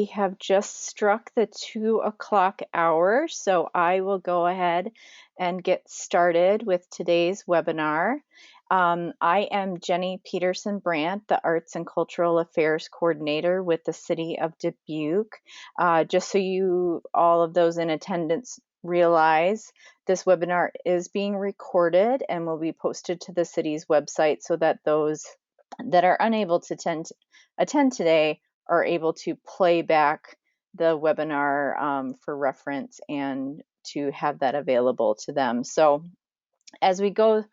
We have just struck the 2 o'clock hour, so I will go ahead and get started with today's webinar. I am Jenny Peterson Brandt, the Arts and Cultural Affairs Coordinator with the City of Dubuque. Just so you, all of those in attendance, realize this webinar is being recorded and will be posted to the city's website so that those that are unable to attend today are able to play back the webinar for reference and to have that available to them. So as we go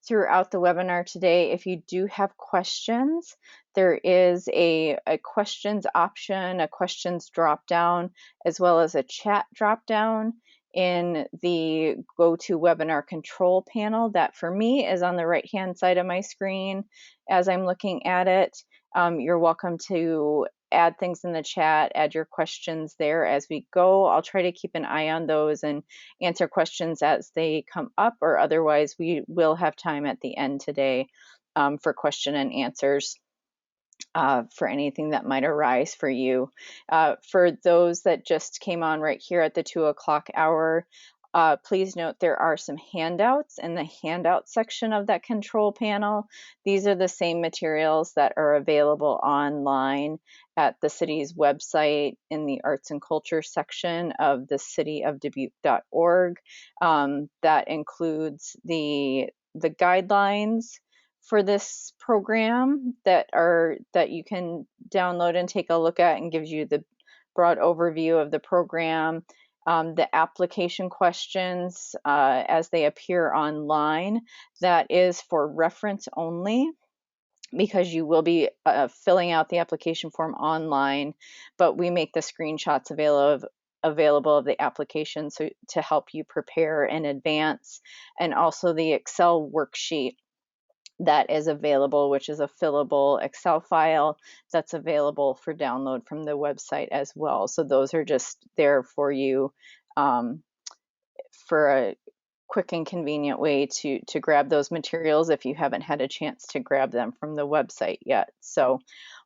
throughout the webinar today, if you do have questions, there is a questions option, a questions drop down, as well as a chat drop down in the GoToWebinar control panel that for me is on the right hand side of my screen as I'm looking at it. You're welcome to add things in the chat, add your questions there as we go. I'll try to keep an eye on those and answer questions as they come up, or otherwise we will have time at the end today for question and answers for anything that might arise for you. For those that just came on right here at the 2 o'clock hour, please note there are some handouts in the handout section of that control panel. These are the same materials that are available online at the city's website in the arts and culture section of the cityofdubuque.org. That includes the guidelines for this program that you can download and take a look at, and gives you the broad overview of the program. The application questions as they appear online, that is for reference only, because you will be filling out the application form online, but we make the screenshots available of the application so to help you prepare in advance, and also the Excel worksheet that is available, which is a fillable Excel file that's available for download from the website as well. So those are just there for you for a quick and convenient way to grab those materials if you haven't had a chance to grab them from the website yet. So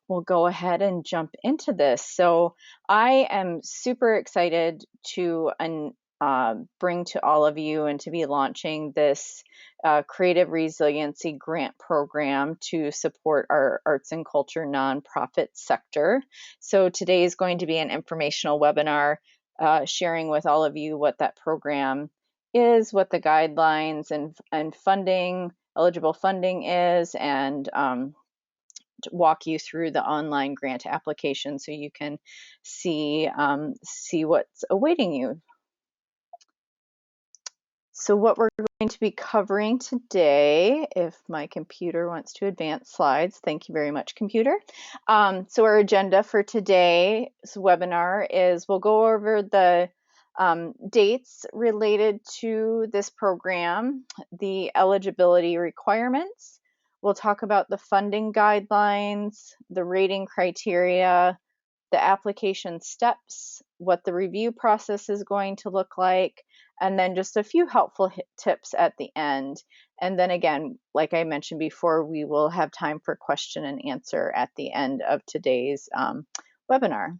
we'll go ahead and jump into this. So I am super excited to bring to all of you and to be launching this Creative Resiliency Grant Program to support our arts and culture nonprofit sector. So today is going to be an informational webinar sharing with all of you what that program is, what the guidelines and funding, eligible funding is, and walk you through the online grant application so you can see what's awaiting you. So what we're going to be covering today, if my computer wants to advance slides, thank you very much, computer. So our agenda for today's webinar is we'll go over the dates related to this program, the eligibility requirements. We'll talk about the funding guidelines, the rating criteria, the application steps, what the review process is going to look like, and then just a few helpful tips at the end. And then again, like I mentioned before, we will have time for question and answer at the end of today's webinar.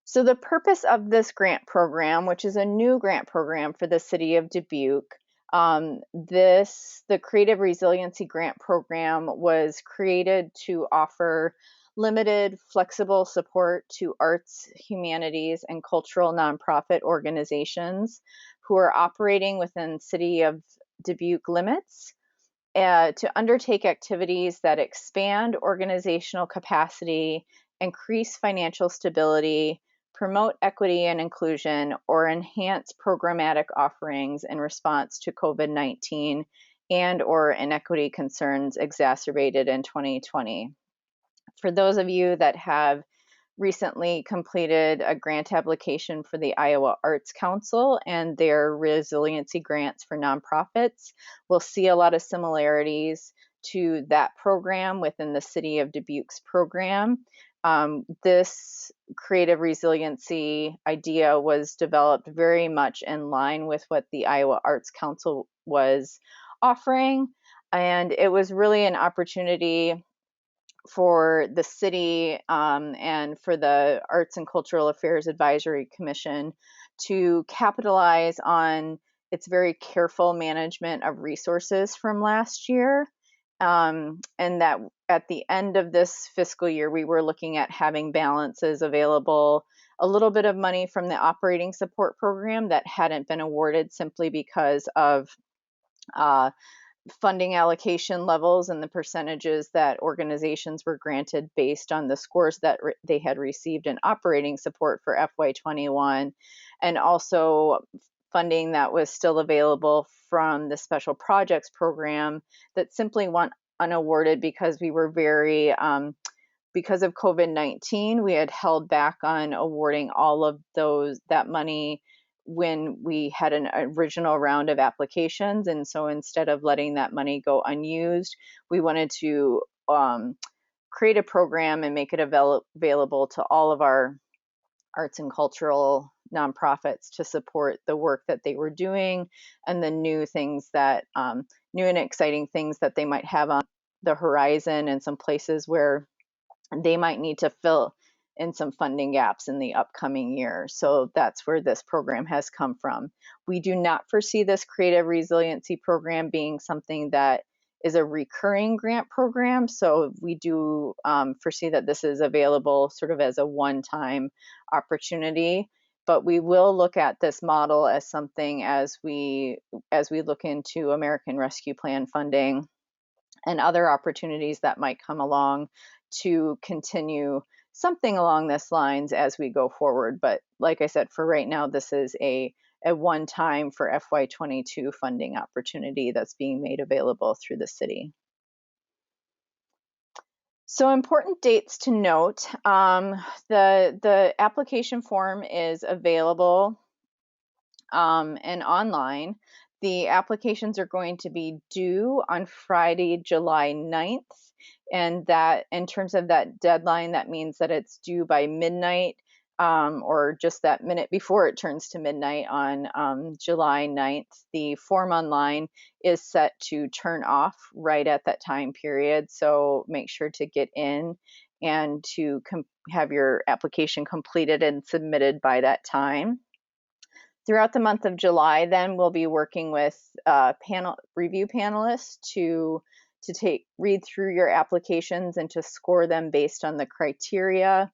So the purpose of this grant program, which is a new grant program for the City of Dubuque, the Creative Resiliency Grant Program was created to offer limited, flexible support to arts, humanities, and cultural nonprofit organizations who are operating within City of Dubuque limits to undertake activities that expand organizational capacity, increase financial stability, promote equity and inclusion, or enhance programmatic offerings in response to COVID-19 and/or inequity concerns exacerbated in 2020. For those of you that have recently completed a grant application for the Iowa Arts Council and their resiliency grants for nonprofits, we'll see a lot of similarities to that program within the City of Dubuque's program. This creative resiliency idea was developed very much in line with what the Iowa Arts Council was offering, and it was really an opportunity for the city and for the Arts and Cultural Affairs Advisory Commission to capitalize on its very careful management of resources from last year. And that at the end of this fiscal year, we were looking at having balances available, a little bit of money from the operating support program that hadn't been awarded simply because of funding allocation levels and the percentages that organizations were granted based on the scores that they had received in operating support for FY21, and also funding that was still available from the special projects program that simply went unawarded because we were very because of COVID-19, we had held back on awarding all of that money when we had an original round of applications. And so instead of letting that money go unused, we wanted to create a program and make it available to all of our arts and cultural nonprofits to support the work that they were doing and the new things that, new and exciting things that they might have on the horizon, and some places where they might need to fill in some funding gaps in the upcoming year. So that's where this program has come from. We do not foresee this Creative Resiliency program being something that is a recurring grant program. So we do foresee that this is available sort of as a one-time opportunity. But we will look at this model as something as we look into American Rescue Plan funding and other opportunities that might come along to continue something along this lines as we go forward. But like I said, for right now, this is a one-time for FY22 funding opportunity that's being made available through the city. So important dates to note, the application form is available and online. The applications are going to be due on Friday, July 9th. And that, in terms of that deadline, that means that it's due by midnight or just that minute before it turns to midnight on July 9th. The form online is set to turn off right at that time period. So make sure to get in and to have your application completed and submitted by that time. Throughout the month of July, then we'll be working with review panelists to read through your applications and to score them based on the criteria.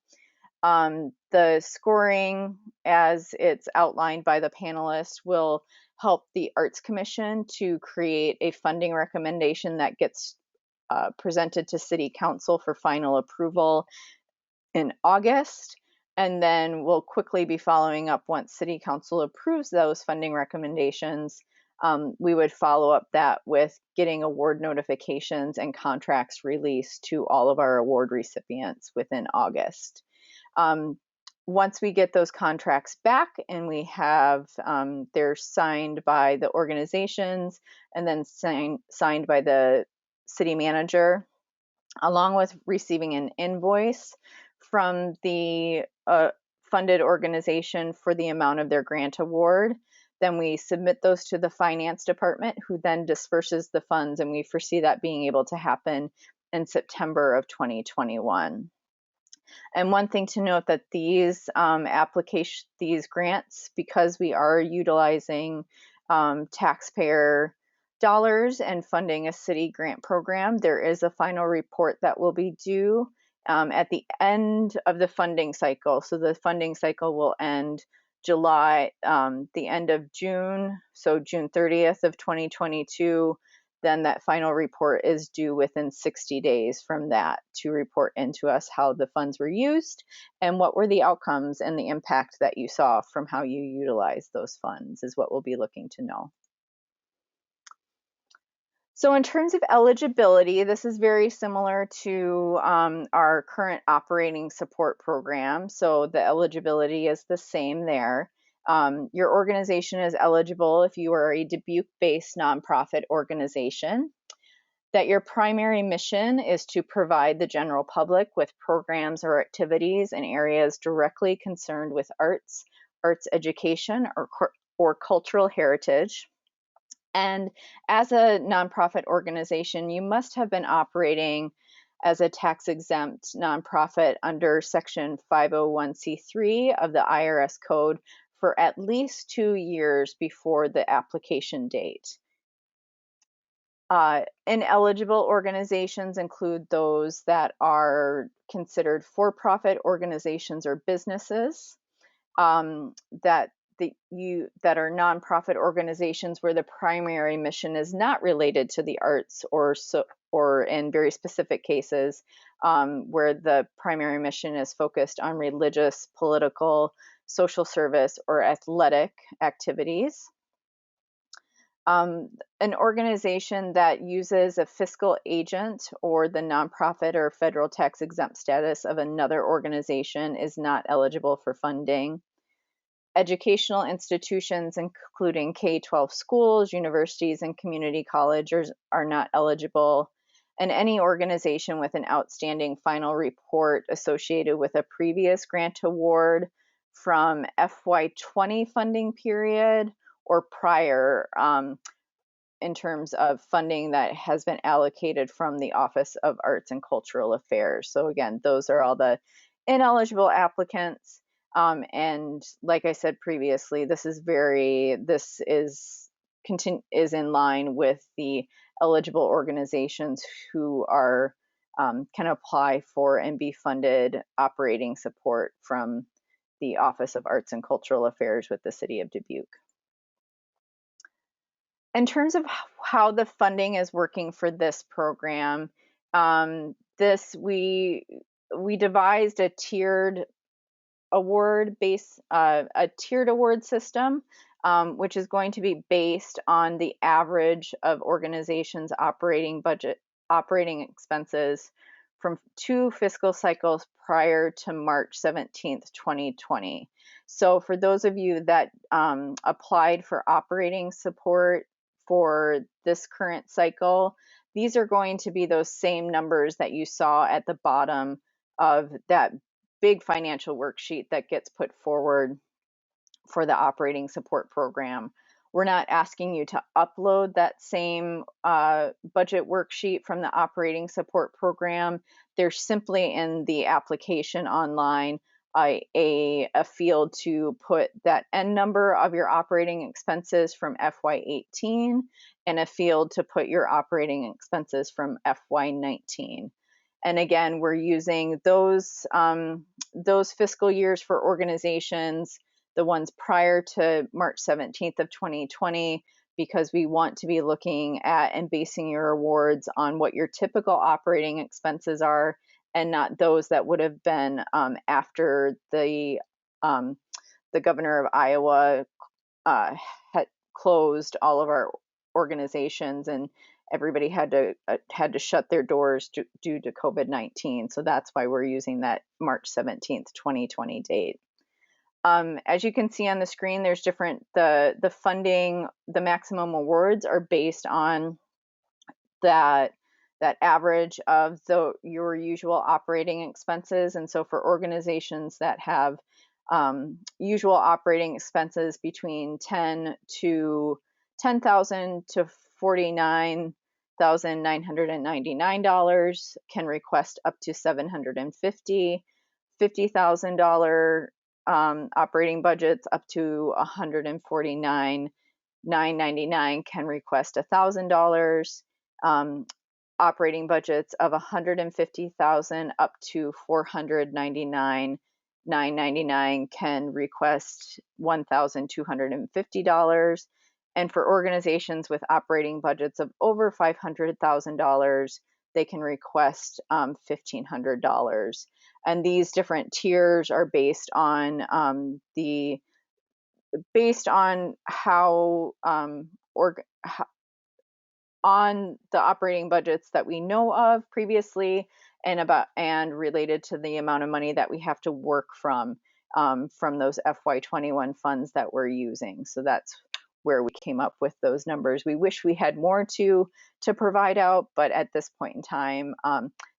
The scoring, as it's outlined by the panelists, will help the Arts Commission to create a funding recommendation that gets presented to City Council for final approval in August. And then we'll quickly be following up once City Council approves those funding recommendations. We would follow up that with getting award notifications and contracts released to all of our award recipients within August. Once we get those contracts back and we have, they're signed by the organizations and then signed by the city manager, along with receiving an invoice from the funded organization for the amount of their grant award. Then we submit those to the finance department, who then disperses the funds, and we foresee that being able to happen in September of 2021. And one thing to note that these these grants, because we are utilizing taxpayer dollars and funding a city grant program, there is a final report that will be due at the end of the funding cycle. So the funding cycle will end the end of June, so June 30th of 2022. Then that final report is due within 60 days from that to report into us how the funds were used and what were the outcomes and the impact that you saw from how you utilized those funds is what we'll be looking to know. So in terms of eligibility, this is very similar to our current operating support program. So the eligibility is the same there. Your organization is eligible if you are a Dubuque-based nonprofit organization, that your primary mission is to provide the general public with programs or activities in areas directly concerned with arts education, or cultural heritage. And as a nonprofit organization, you must have been operating as a tax-exempt nonprofit under Section 501c3 of the IRS Code for at least 2 years before the application date. Ineligible organizations include those that are considered for-profit organizations or businesses, that are nonprofit organizations where the primary mission is not related to the arts, or in very specific cases where the primary mission is focused on religious, political, social service, or athletic activities. An organization that uses a fiscal agent or the nonprofit or federal tax exempt status of another organization is not eligible for funding. Educational institutions, including K-12 schools, universities, and community colleges, are not eligible. And any organization with an outstanding final report associated with a previous grant award from FY20 funding period or prior, in terms of funding that has been allocated from the Office of Arts and Cultural Affairs. So again, those are all the ineligible applicants. And like I said previously, this is in line with the eligible organizations who are can apply for and be funded operating support from the Office of Arts and Cultural Affairs with the City of Dubuque. In terms of how the funding is working for this program, we devised a tiered award system, which is going to be based on the average of organizations' operating expenses from 2 fiscal cycles prior to March 17th, 2020. So for those of you that applied for operating support for this current cycle, these are going to be those same numbers that you saw at the bottom of that big financial worksheet that gets put forward for the operating support program. We're not asking you to upload that same budget worksheet from the operating support program. There's simply in the application online a field to put that end number of your operating expenses from FY18 and a field to put your operating expenses from FY19. And again, we're using those fiscal years for organizations, the ones prior to March 17th of 2020, because we want to be looking at and basing your awards on what your typical operating expenses are, and not those that would have been after the governor of Iowa had closed all of our organizations and everybody had to shut their doors due to COVID-19. So that's why we're using that March 17th, 2020 date. As you can see on the screen, there's the funding, the maximum awards are based on that average of your usual operating expenses. And so for organizations that have usual operating expenses between $10,000 to $49,999 can request up to $750. $50,000 operating budgets up to $149,999 can request $1,000. Operating budgets of $150,000 up to $499,999 can request $1,250. And for organizations with operating budgets of over $500,000, they can request $1,500. And these different tiers are based on how on the operating budgets that we know of previously, and related to the amount of money that we have to work from those FY21 funds that we're using. So that's where we came up with those numbers. We wish we had more to provide out, but at this point in time,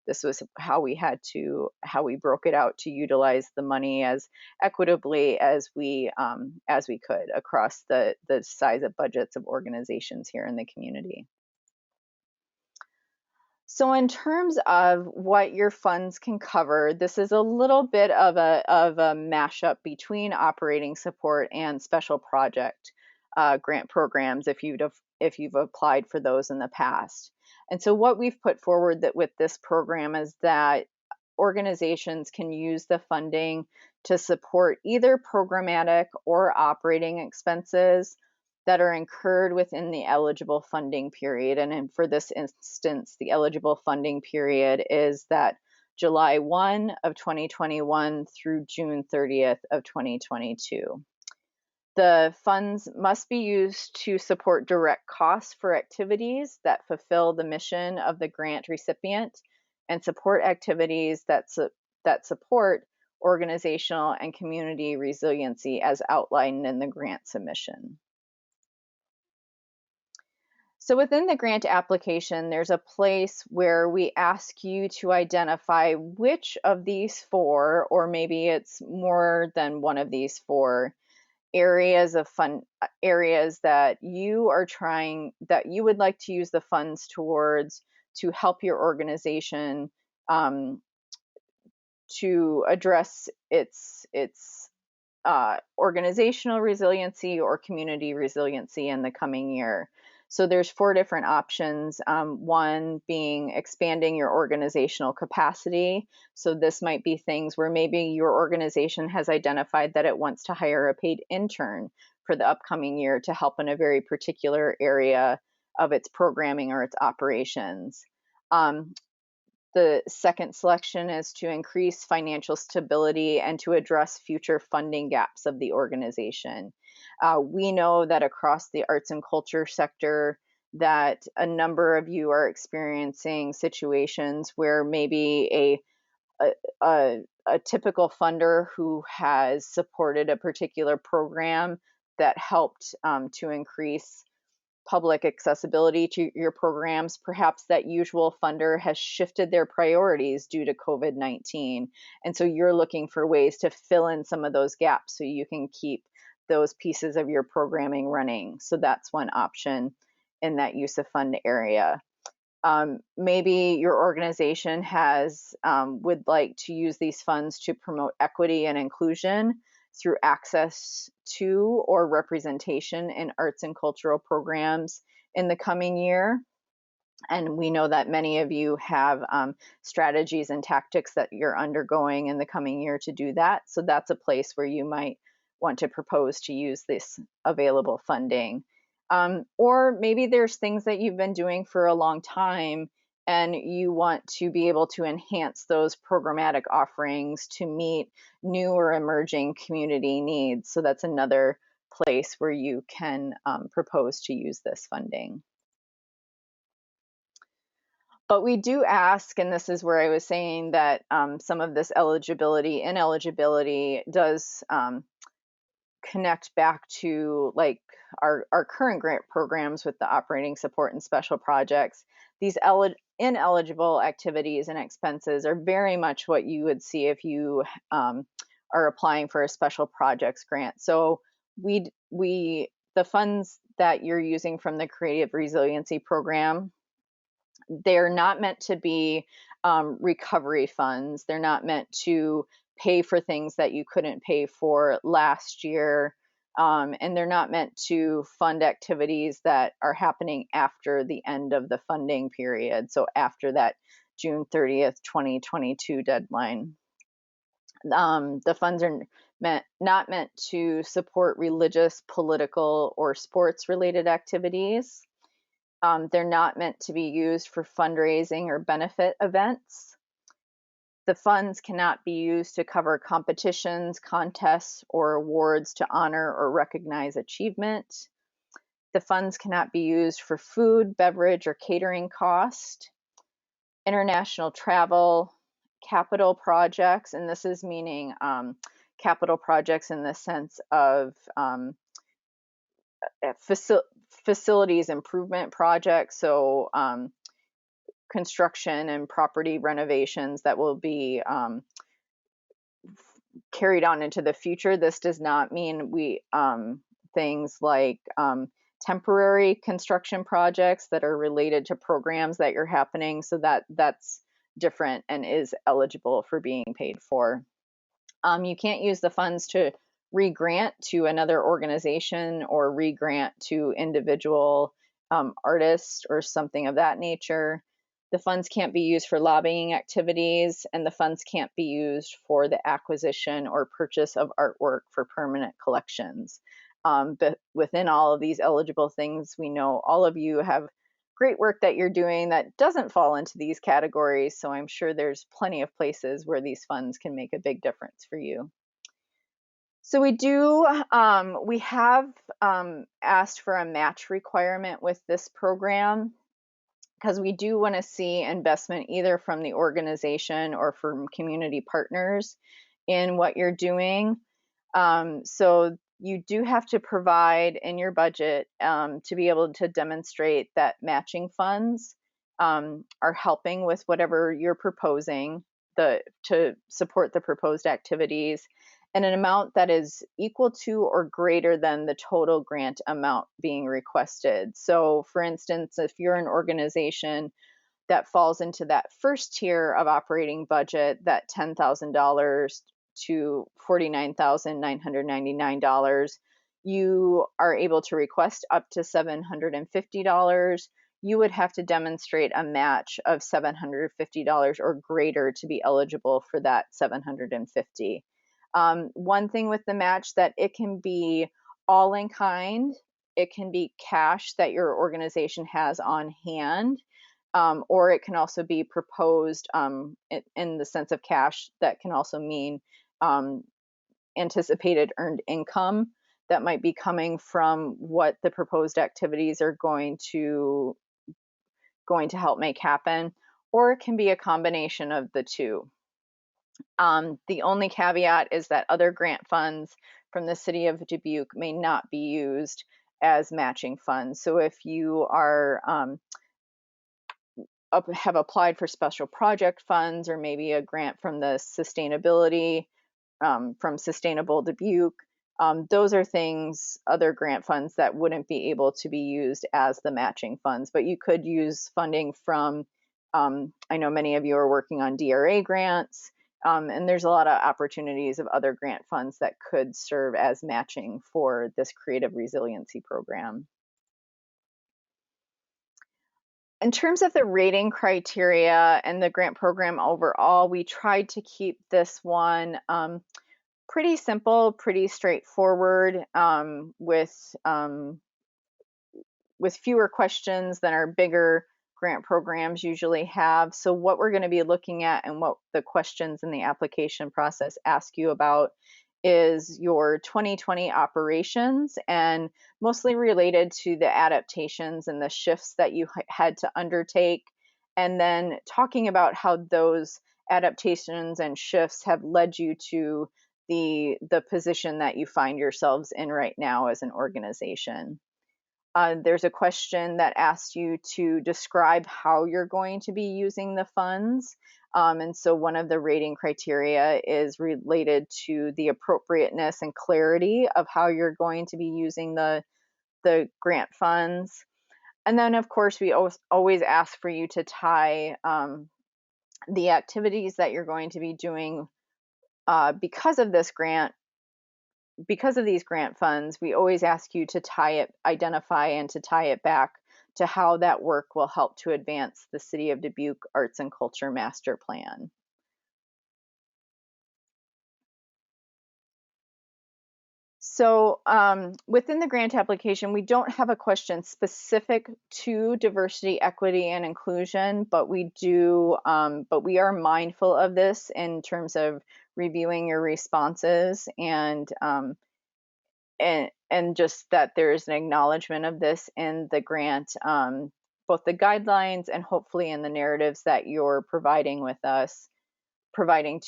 this was how we broke it out to utilize the money as equitably as we could across the size of budgets of organizations here in the community. So in terms of what your funds can cover, this is a little bit of a mashup between operating support and special project grant programs if you've applied for those in the past. And so what we've put forward that with this program is that organizations can use the funding to support either programmatic or operating expenses that are incurred within the eligible funding period. And for this instance, the eligible funding period is that July 1 of 2021 through June 30th of 2022. The funds must be used to support direct costs for activities that fulfill the mission of the grant recipient and support activities that support organizational and community resiliency as outlined in the grant submission. So within the grant application, there's a place where we ask you to identify which of these four, or maybe it's more than one of these four, areas that you would like to use the funds towards to help your organization to address its organizational resiliency or community resiliency in the coming year. So there's four different options. One being expanding your organizational capacity. So this might be things where maybe your organization has identified that it wants to hire a paid intern for the upcoming year to help in a very particular area of its programming or its operations. The second selection is to increase financial stability and to address future funding gaps of the organization. We know that across the arts and culture sector that a number of you are experiencing situations where maybe a typical funder who has supported a particular program that helped to increase public accessibility to your programs, perhaps that usual funder has shifted their priorities due to COVID-19. And so you're looking for ways to fill in some of those gaps so you can keep those pieces of your programming running. So that's one option in that use of fund area. Maybe your organization would like to use these funds to promote equity and inclusion through access to or representation in arts and cultural programs in the coming year. And we know that many of you have strategies and tactics that you're undergoing in the coming year to do that. So that's a place where you might want to propose to use this available funding. Or maybe there's things that you've been doing for a long time and you want to be able to enhance those programmatic offerings to meet new or emerging community needs. So that's another place where you can propose to use this funding. But we do ask, and this is where I was saying that some of this ineligibility does connect back to like our current grant programs with the operating support and special projects. These ineligible activities and expenses are very much what you would see if you are applying for a special projects grant. So the funds that you're using from the Creative Resiliency Program, they're not meant to be recovery funds. They're not meant to pay for things that you couldn't pay for last year. And they're not meant to fund activities that are happening after the end of the funding period. So after that June 30th, 2022 deadline. The funds are not meant to support religious, political, or sports related activities. They're not meant to be used for fundraising or benefit events. The funds cannot be used to cover competitions, contests, or awards to honor or recognize achievement. The funds cannot be used for food, beverage, or catering cost, international travel, capital projects, and this is meaning capital projects in the sense of facilities improvement projects, so construction and property renovations that will be carried on into the future. This does not mean things like temporary construction projects that are related to programs that you're happening, so that's different and is eligible for being paid for. You can't use the funds to re-grant to another organization or re-grant to individual artists or something of that nature. The funds can't be used for lobbying activities, and the funds can't be used for the acquisition or purchase of artwork for permanent collections. But within all of these eligible things, we know all of you have great work that you're doing that doesn't fall into these categories, so I'm sure there's plenty of places where these funds can make a big difference for you. So we have asked for a match requirement with this program because we do want to see investment either from the organization or from community partners in what you're doing. So you do have to provide in your budget to be able to demonstrate that matching funds are helping with whatever you're proposing to support the proposed activities, and an amount that is equal to or greater than the total grant amount being requested. So for instance, if you're an organization that falls into that first tier of operating budget, that $10,000 to $49,999, you are able to request up to $750. You would have to demonstrate a match of $750 or greater to be eligible for that $750. One thing with the match, that it can be all in kind, it can be cash that your organization has on hand, or it can also be proposed in the sense of cash. That can also mean anticipated earned income that might be coming from what the proposed activities are going to help make happen, or it can be a combination of the two. The only caveat is that other grant funds from the City of Dubuque may not be used as matching funds. So if you are have applied for special project funds, or maybe a grant from the sustainability from Sustainable Dubuque, those are things, other grant funds that wouldn't be able to be used as the matching funds, but you could use funding from, I know many of you are working on DRA grants, and there's a lot of opportunities of other grant funds that could serve as matching for this creative resiliency program. In terms of the rating criteria and the grant program overall, we tried to keep this one pretty simple, pretty straightforward, with fewer questions than our bigger grant programs usually have. So what we're going to be looking at and what the questions in the application process ask you about is your 2020 operations, and mostly related to the adaptations and the shifts that you had to undertake, and then talking about how those adaptations and shifts have led you to the position that you find yourselves in right now as an organization. There's a question that asks you to describe how you're going to be using the funds. And so one of the rating criteria is related to the appropriateness and clarity of how you're going to be using the grant funds. And then, of course, we always ask for you to tie the activities that you're going to be doing because of these grant funds. We always ask you to identify and to tie it back to how that work will help to advance the City of Dubuque Arts and Culture Master Plan. So within the grant application, we don't have a question specific to diversity, equity, and inclusion, but we are mindful of this in terms of reviewing your responses, and just that there is an acknowledgement of this in the grant, both the guidelines and hopefully in the narratives that you're providing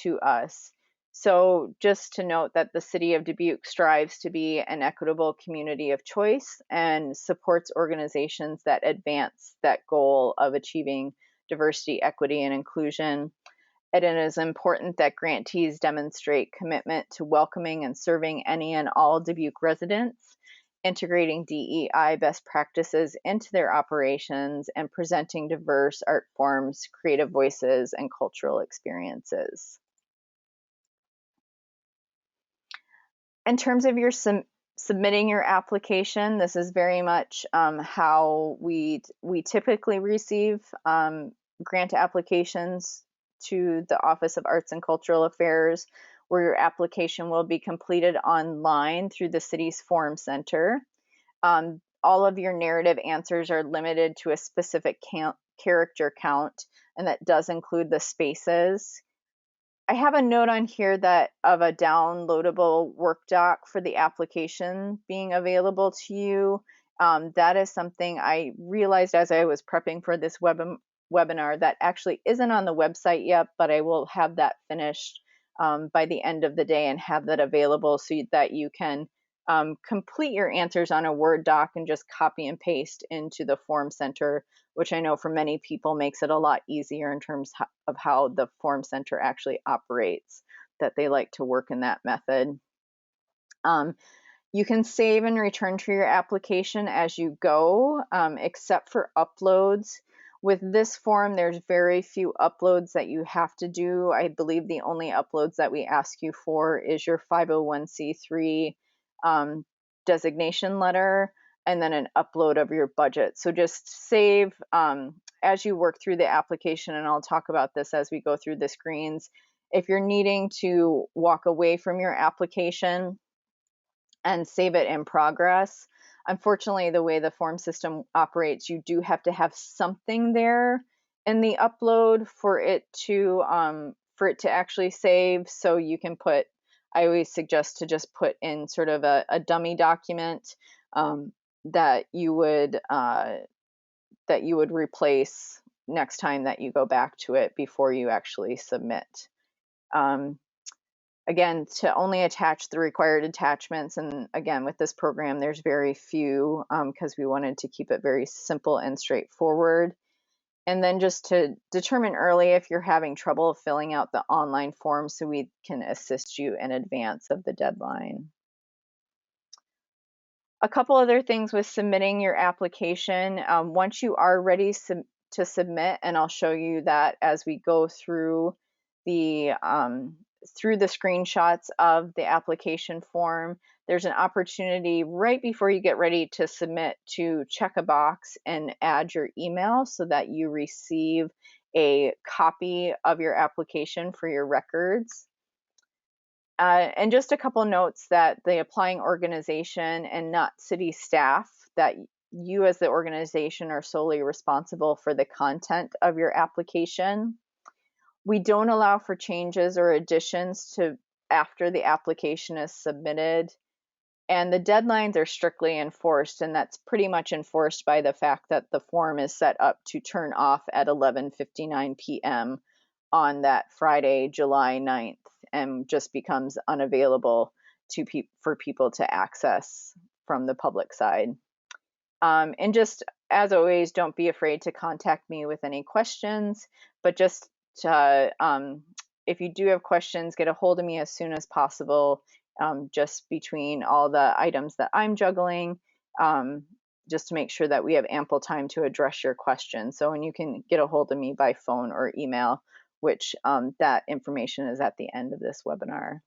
to us. So just to note that the City of Dubuque strives to be an equitable community of choice and supports organizations that advance that goal of achieving diversity, equity, and inclusion. And it is important that grantees demonstrate commitment to welcoming and serving any and all Dubuque residents, integrating DEI best practices into their operations, and presenting diverse art forms, creative voices, and cultural experiences. In terms of your submitting your application, this is very much how we typically receive grant applications to the Office of Arts and Cultural Affairs, where your application will be completed online through the city's Form Center. All of your narrative answers are limited to a specific character count, and that does include the spaces. I have a note on here that of a downloadable work doc for the application being available to you. That is something I realized as I was prepping for this webinar that actually isn't on the website yet, but I will have that finished by the end of the day and have that available so that you can complete your answers on a Word doc and just copy and paste into the Form Center, which I know for many people makes it a lot easier in terms of how the Form Center actually operates, that they like to work in that method. You can save and return to your application as you go, except for uploads. With this form, there's very few uploads that you have to do. I believe the only uploads that we ask you for is your 501c3 designation letter, and then an upload of your budget. So just save as you work through the application, and I'll talk about this as we go through the screens. If you're needing to walk away from your application and save it in progress, unfortunately, the way the form system operates, you do have to have something there in the upload for it to actually save. So you can put, I always suggest to just put in sort of a dummy document that you would replace next time that you go back to it before you actually submit. Again, to only attach the required attachments, and again, with this program, there's very few because we wanted to keep it very simple and straightforward. And then just to determine early if you're having trouble filling out the online form so we can assist you in advance of the deadline. A couple other things with submitting your application. Once you are ready to submit, and I'll show you that as we go through the screenshots of the application form, there's an opportunity right before you get ready to submit to check a box and add your email so that you receive a copy of your application for your records. And just a couple notes that the applying organization and not city staff, that you as the organization are solely responsible for the content of your application. We don't allow for changes or additions to after the application is submitted. And the deadlines are strictly enforced, and that's pretty much enforced by the fact that the form is set up to turn off at 11:59 p.m. on that Friday, July 9th, and just becomes unavailable for people to access from the public side. And just as always, don't be afraid to contact me with any questions, but just if you do have questions, get a hold of me as soon as possible. Just between all the items that I'm juggling, just to make sure that we have ample time to address your questions. So, and you can get a hold of me by phone or email, which that information is at the end of this webinar.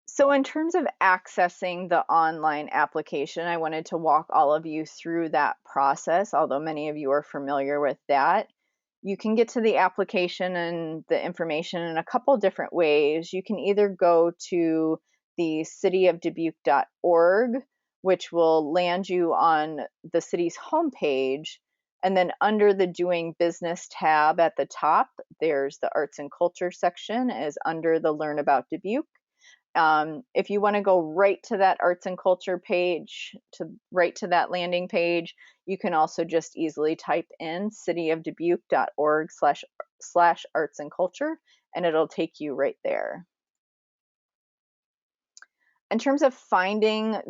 So in terms of accessing the online application, I wanted to walk all of you through that process, although many of you are familiar with that. You can get to the application and the information in a couple different ways. You can either go to the cityofdubuque.org, which will land you on the city's homepage, and then under the Doing Business tab at the top, there's the Arts and Culture section is under the Learn About Dubuque. If you want to go right to that arts and culture page, right to that landing page, you can also just easily type in cityofdubuque.org/arts and culture, and it'll take you right there. In terms of finding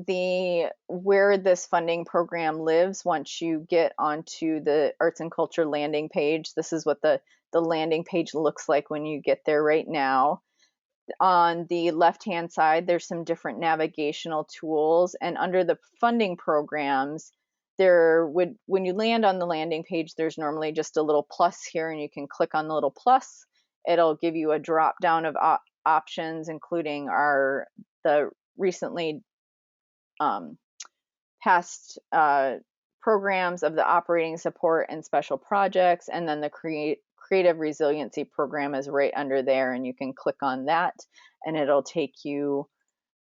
where this funding program lives, once you get onto the arts and culture landing page, this is what the landing page looks like when you get there right now. On the left-hand side, there's some different navigational tools, and under the funding programs, when you land on the landing page, there's normally just a little plus here, and you can click on the little plus. It'll give you a drop down of options, including the recently past programs of the operating support and special projects, and then the creative resiliency program is right under there, and you can click on that and it'll take you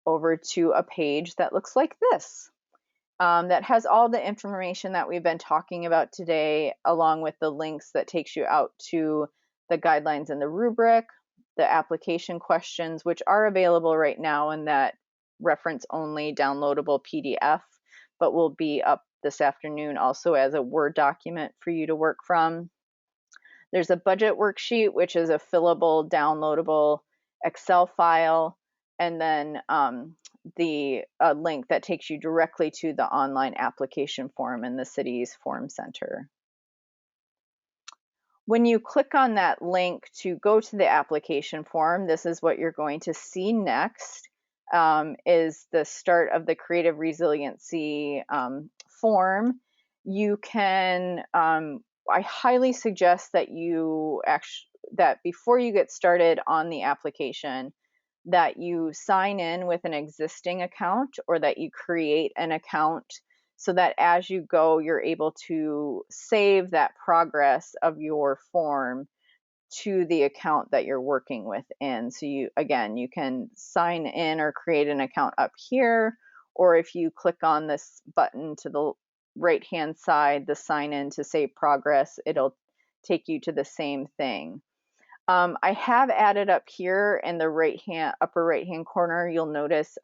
over to a page that looks like this, that has all the information that we've been talking about today, along with the links that takes you out to the guidelines and the rubric, the application questions, which are available right now in that reference only downloadable PDF, but will be up this afternoon also as a Word document for you to work from. There's a budget worksheet, which is a fillable, downloadable Excel file, and then the link that takes you directly to the online application form in the city's form center. When you click on that link to go to the application form, this is what you're going to see next, is the start of the creative resiliency form. You can, I highly suggest that that before you get started on the application, that you sign in with an existing account, or that you create an account, so that as you go, you're able to save that progress of your form to the account that you're working within. So you can sign in or create an account up here, or if you click on this button to the right hand side, the sign in to save progress, it'll take you to the same thing. I have added up here in the upper right hand corner, you'll notice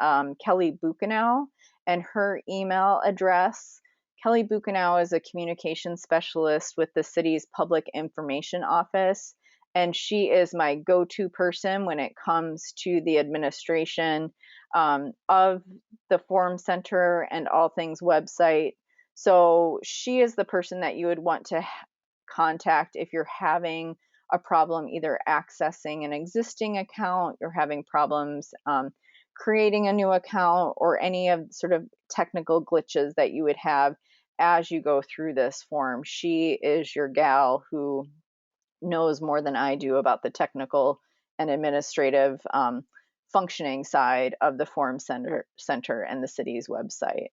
Kelly Buchanow and her email address. Kelly Buchanow is a communication specialist with the city's public information office, and she is my go-to person when it comes to the administration of the Forum Center and all things website. So she is the person that you would want to contact if you're having a problem either accessing an existing account, you're having problems creating a new account, or any of sort of technical glitches that you would have as you go through this form. She is your gal who knows more than I do about the technical and administrative functioning side of the Forum Center and the city's website.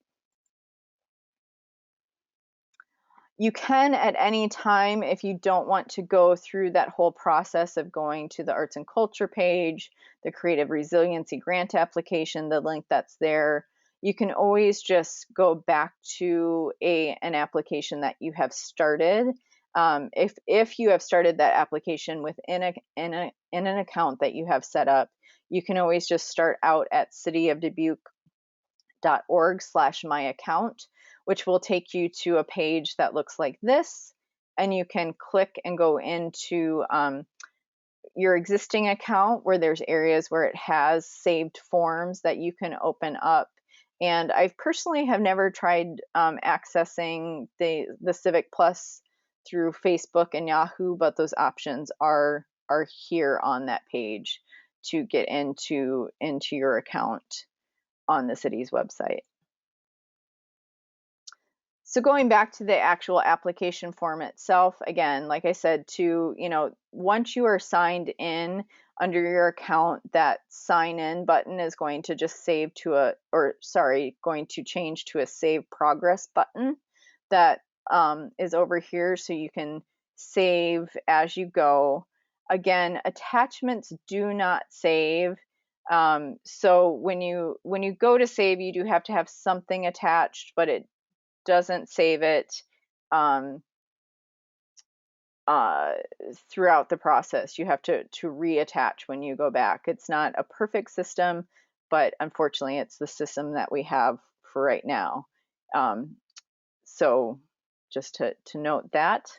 You can at any time, if you don't want to go through that whole process of going to the arts and culture page, the creative resiliency grant application, the link that's there, you can always just go back to an application that you have started. If you have started that application within an account that you have set up, you can always just start out at cityofdubuque.org/myaccount, which will take you to a page that looks like this, and you can click and go into your existing account, where there's areas where it has saved forms that you can open up. And I personally have never tried accessing the Civic Plus through Facebook and Yahoo, but those options are here on that page to get into your account on the city's website. So going back to the actual application form itself, again, like I said, once you are signed in under your account, that sign in button is going to just change to a save progress button that is over here, so you can save as you go. Again, attachments do not save. So when you go to save, you do have to have something attached, but it doesn't save it throughout the process. You have to reattach when you go back. It's not a perfect system, but unfortunately it's the system that we have for right now. So just to note that.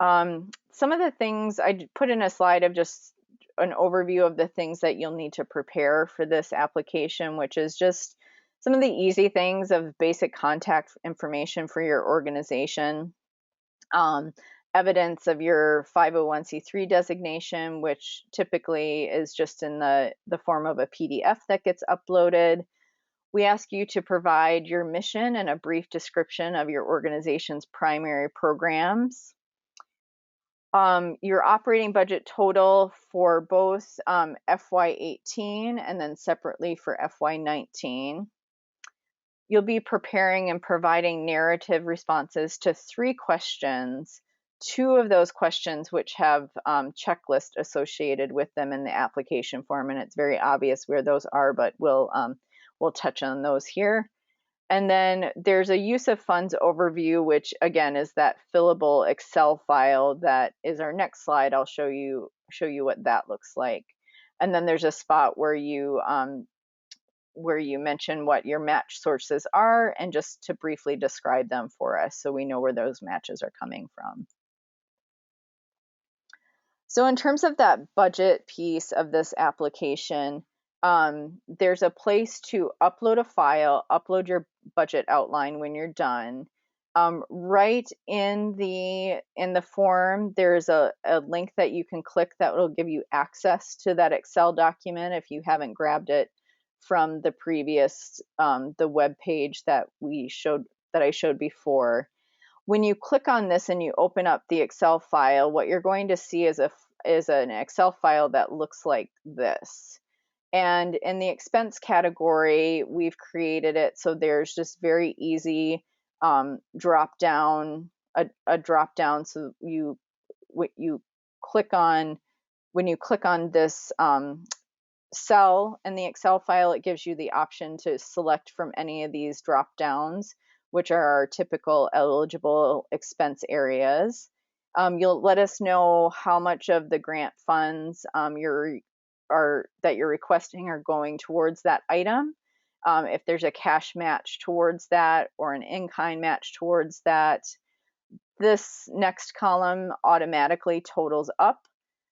Some of the things I put in a slide of just an overview of the things that you'll need to prepare for this application, which is just some of the easy things of basic contact information for your organization. evidence of your 501c3 designation, which typically is just in the form of a PDF that gets uploaded. We ask you to provide your mission and a brief description of your organization's primary programs. Your operating budget total for both FY18 and then separately for FY19. You'll be preparing and providing narrative responses to 3 questions. 2 of those questions which have checklists associated with them in the application form, and it's very obvious where those are, but we'll touch on those here. And then there's a use of funds overview, which again is that fillable Excel file that is our next slide. I'll show you what that looks like. And then there's a spot where you mention what your match sources are and just to briefly describe them for us so we know where those matches are coming from. So in terms of that budget piece of this application, there's a place to upload a file, upload your budget outline when you're done. Right in the form, there's a link that you can click that will give you access to that Excel document if you haven't grabbed it from the previous the web page that I showed before. When you click on this and you open up the Excel file, what you're going to see is an Excel file that looks like this. And in the expense category, we've created it so there's just very easy drop down. So when you click on this cell in the Excel file, it gives you the option to select from any of these drop downs, which are our typical eligible expense areas. You'll let us know how much of the grant funds that you're requesting are going towards that item. If there's a cash match towards that or an in-kind match towards that. This next column automatically totals up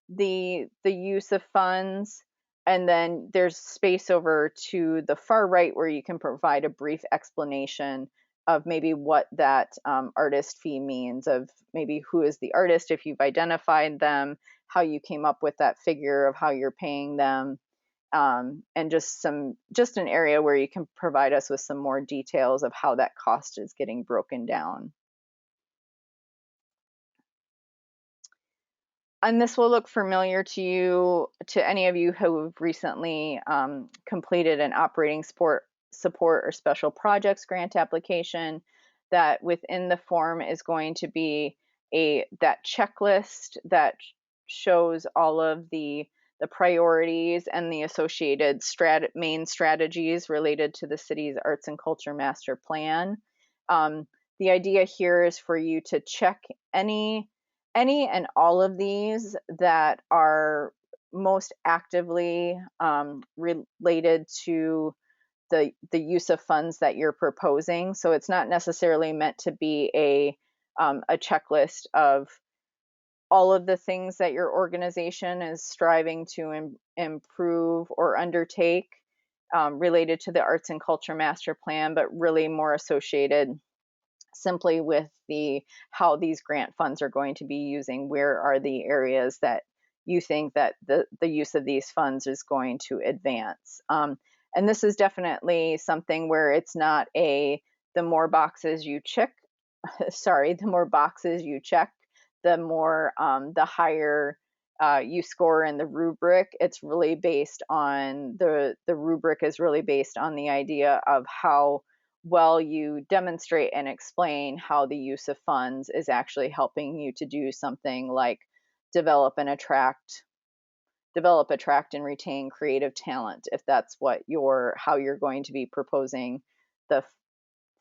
the use of funds, and then there's space over to the far right where you can provide a brief explanation of maybe what that artist fee means, of maybe who is the artist, if you've identified them, how you came up with that figure of how you're paying them, and just an area where you can provide us with some more details of how that cost is getting broken down. And this will look familiar to any of you who have recently completed an operating support or special projects grant application, that within the form is going to be that checklist that shows all of the priorities and the associated main strategies related to the city's arts and culture master plan. The idea here is for you to check any and all of these that are most actively related to the use of funds that you're proposing. So it's not necessarily meant to be a checklist of all of the things that your organization is striving to improve or undertake related to the arts and culture master plan, but really more associated simply with how these grant funds are going to be using. Where are the areas that you think that the use of these funds is going to advance? And this is definitely something where it's not the more boxes you check, the more boxes you check, the more the higher you score in the rubric. It's really based on the rubric is really based on the idea of how well you demonstrate and explain how the use of funds is actually helping you to do something like develop, attract and retain creative talent, if that's how you're going to be proposing the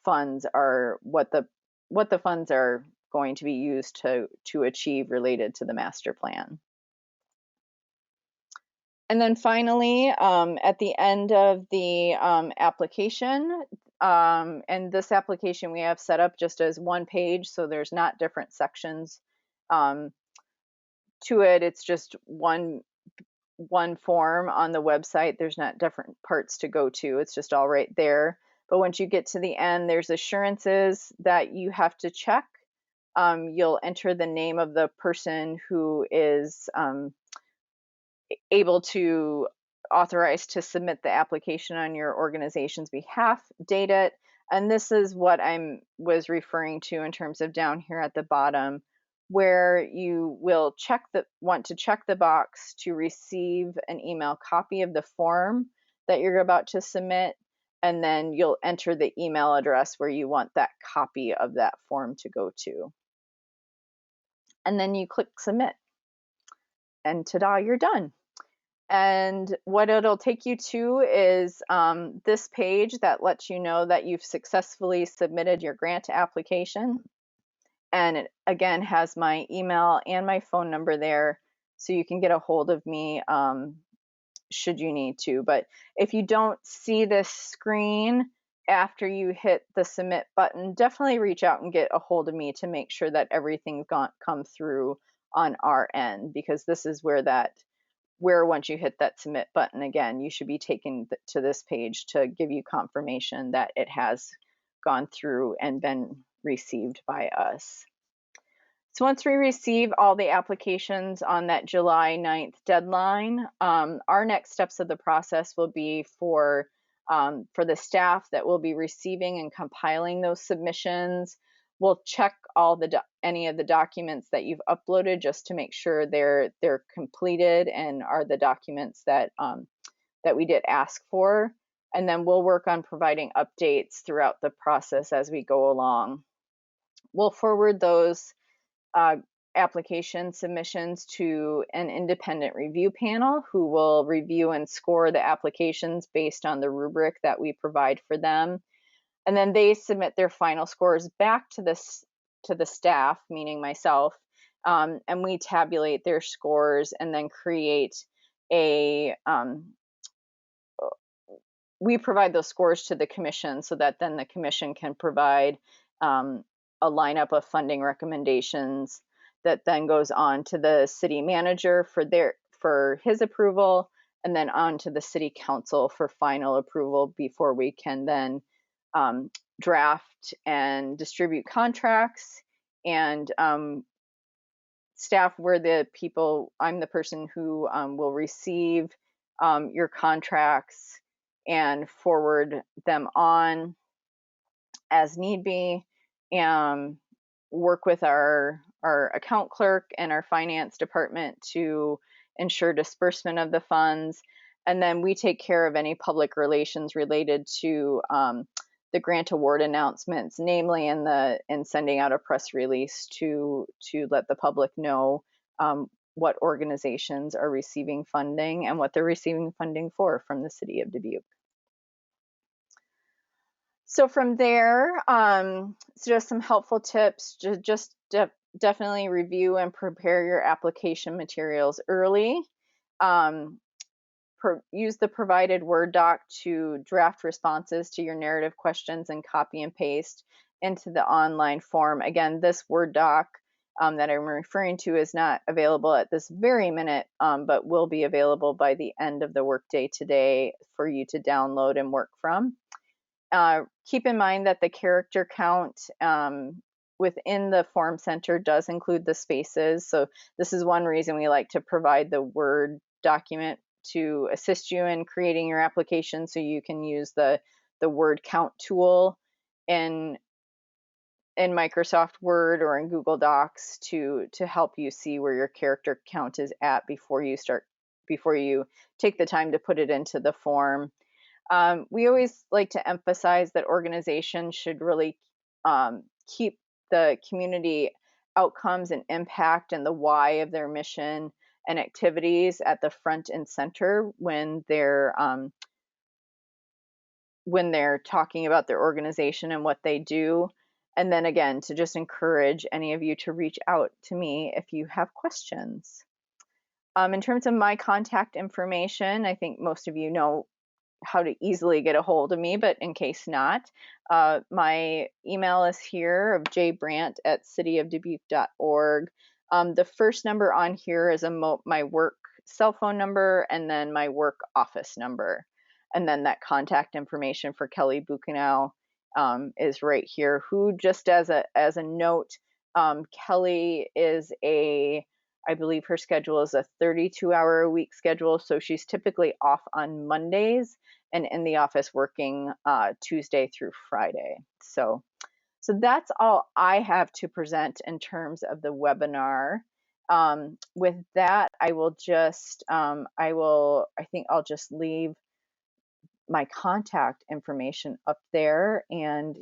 funds, are what the funds are going to be used to achieve related to the master plan. And then finally, at the end of the application, and this application we have set up just as one page, so there's not different sections to it. It's just one form on the website. There's not different parts to go to. It's just all right there. But once you get to the end, there's assurances that you have to check you'll enter the name of the person who is able to authorize to submit the application on your organization's behalf, date it, and this is what I was referring to in terms of down here at the bottom, where you will want to check the box to receive an email copy of the form that you're about to submit, and then you'll enter the email address where you want that copy of that form to go to. And then you click submit, and ta-da, you're done. And what it'll take you to is this page that lets you know that you've successfully submitted your grant application. And it again has my email and my phone number there, so you can get a hold of me should you need to. But if you don't see this screen after you hit the submit button, definitely reach out and get a hold of me to make sure that everything's come through on our end, because this is where once you hit that submit button again, you should be taken to this page to give you confirmation that it has gone through and been received by us. So once we receive all the applications on that July 9th deadline, our next steps of the process will be for the staff that will be receiving and compiling those submissions. We'll check any of the documents that you've uploaded just to make sure they're completed and are the documents that that we did ask for. And then we'll work on providing updates throughout the process as we go along. We'll forward those application submissions to an independent review panel who will review and score the applications based on the rubric that we provide for them. And then they submit their final scores back to the staff, meaning myself, and we tabulate their scores and then create we provide those scores to the commission so that then the commission can provide a lineup of funding recommendations that then goes on to the city manager for his approval, and then on to the city council for final approval before we can then draft and distribute contracts. And staff, I'm the person who will receive your contracts and forward them on as need be, and work with our account clerk and our finance department to ensure disbursement of the funds. And then we take care of any public relations related to the grant award announcements, namely in sending out a press release to let the public know what organizations are receiving funding and what they're receiving funding for from the city of Dubuque. So from there, just some helpful tips. Definitely review and prepare your application materials early. Use the provided Word doc to draft responses to your narrative questions and copy and paste into the online form. Again, this Word doc that I'm referring to is not available at this very minute, but will be available by the end of the workday today for you to download and work from. Keep in mind that the character count within the form center does include the spaces. So this is one reason we like to provide the Word document to assist you in creating your application, so you can use the word count tool in Microsoft Word or in Google Docs to help you see where your character count is at before you take the time to put it into the form. We always like to emphasize that organizations should really keep the community outcomes and impact and the why of their mission and activities at the front and center when they're talking about their organization and what they do. And then again, to just encourage any of you to reach out to me if you have questions. In terms of my contact information, I think most of you know how to easily get a hold of me, but in case not, my email is here of jbrandt@cityofdubuque.org. The first number on here is my work cell phone number, and then my work office number. And then that contact information for Kelly Buchanow is right here, who, just as a note, Kelly is I believe her schedule is a 32-hour a week schedule, so she's typically off on Mondays and in the office working Tuesday through Friday. So that's all I have to present in terms of the webinar. With that, I think I'll just leave my contact information up there, and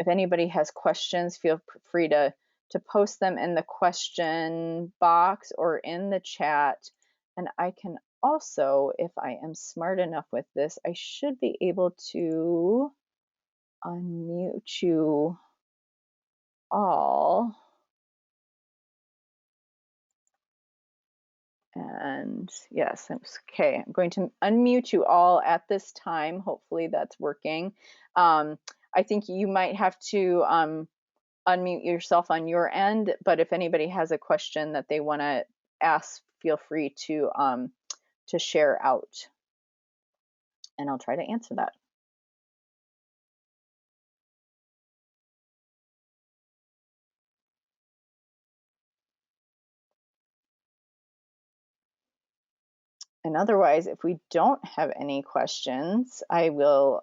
if anybody has questions, feel free to post them in the question box or in the chat. And I can also, if I am smart enough with this, I should be able to unmute you all. And yes, okay. I'm going to unmute you all at this time. Hopefully that's working. I think you might have to unmute yourself on your end, but if anybody has a question that they want to ask, feel free to share out, and I'll try to answer that. And otherwise, if we don't have any questions, I will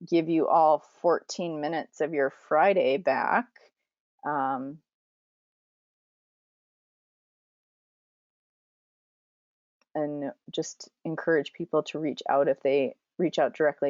give you all 14 minutes of your Friday back. And just encourage people to reach out if they reach out directly